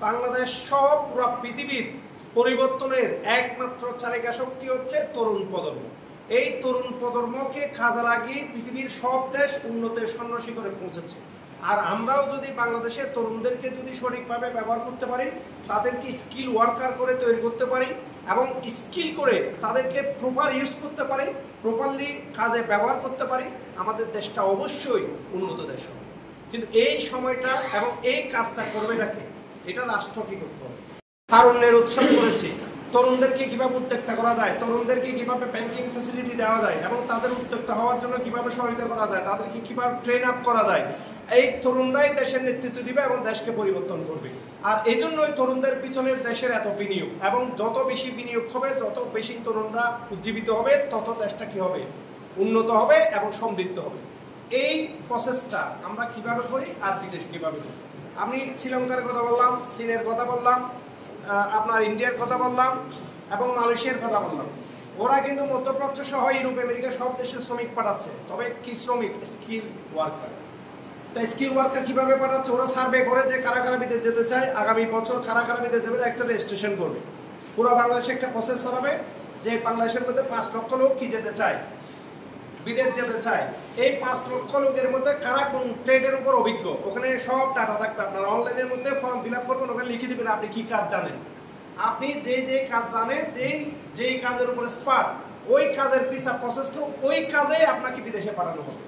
বাংলাদেশ সব পুরো পৃথিবীর পরিবর্তনের একমাত্র চালিকা শক্তি হচ্ছে তরুণ প্রজন্ম। এই তরুণ প্রজন্মকে কাজে লাগিয়ে পৃথিবীর সব দেশ উন্নতির সন্ন্যাসিখরে পৌঁছেছে। আর আমরাও যদি বাংলাদেশের তরুণদেরকে যদি সঠিকভাবে ব্যবহার করতে পারি, তাদেরকে স্কিল ওয়ার্কার করে তৈরি করতে পারি এবং স্কিল করে তাদেরকে প্রপার ইউজ করতে পারি, প্রপারলি কাজে ব্যবহার করতে পারি, আমাদের দেশটা অবশ্যই উন্নত দেশ হবে। কিন্তু এই সময়টা এবং এই কাজটা করবে নাকি, এটা রাষ্ট্র কি করতে হবে। তারুণ্যের উৎসব করেছে, তরুণদেরকে কিভাবে উদ্যোক্তা করা যায়, তরুণদেরকে কিভাবে ব্যাংকিং ফ্যাসিলিটি দেওয়া যায় এবং তাদের উদ্যোক্তা হওয়ার জন্য কিভাবে সহায়তা করা যায়, তাদেরকে কিভাবে ট্রেন আপ করা যায়, এই তরুণরাই দেশের নেতৃত্ব দিবে এবং দেশকে পরিবর্তন করবে। আর এই জন্যই তরুণদের পিছনে দেশের এত বিনিয়োগ, এবং যত বেশি বিনিয়োগ হবে, যত বেশি তরুণরা উজ্জীবিত হবে, তত দেশটা কি হবে, উন্নত হবে এবং সমৃদ্ধ হবে। এই প্রসেসটা আমরা কিভাবে করি আর বিদেশ কিভাবে করি। আমি শ্রীলঙ্কার কথা বললাম, চীনের কথা বললাম, আপনার ইন্ডিয়ার কথা বললাম এবং মালয়েশিয়ার কথা বললাম। ওরা কিন্তু মধ্যপ্রাচ্য সহ ইউরোপ আমেরিকা সব দেশে শ্রমিক পাঠাচ্ছে, তবে কি শ্রমিক, স্কিল ওয়ার্কার। তাই স্কিল ওয়ার্কার কিভাবে পাঠাচ্ছে, ওরা সার্ভে করে যে কারা কারা বিদেশ যেতে চায়, আগামী বছর কারা কারা বিদেশ যাবে একটা রেজিস্ট্রেশন করবে। পুরো বাংলাদেশে একটা প্রসেস চালাবে যে বাংলাদেশের মধ্যে 5 লক্ষ লোক কি যেতে চায়, বিদেশ যেতে চায়। এই 5 লক্ষ লোকের মধ্যে কারা কোন ট্রেডের উপর অভিজ্ঞ, ওখানে সব ডাটা থাকবে। আপনারা অনলাইনের মধ্যে ফর্ম ফিল আপ করবেন, ওখানে লিখে দিবেন আপনি কি কাজ জানেন। আপনি যে কাজ জানেন, যেই কাজের উপর স্পার্ট, ওই কাজের পিছা প্রসেসটা, ওই কাজে আপনাকে বিদেশে পাঠানো হবে।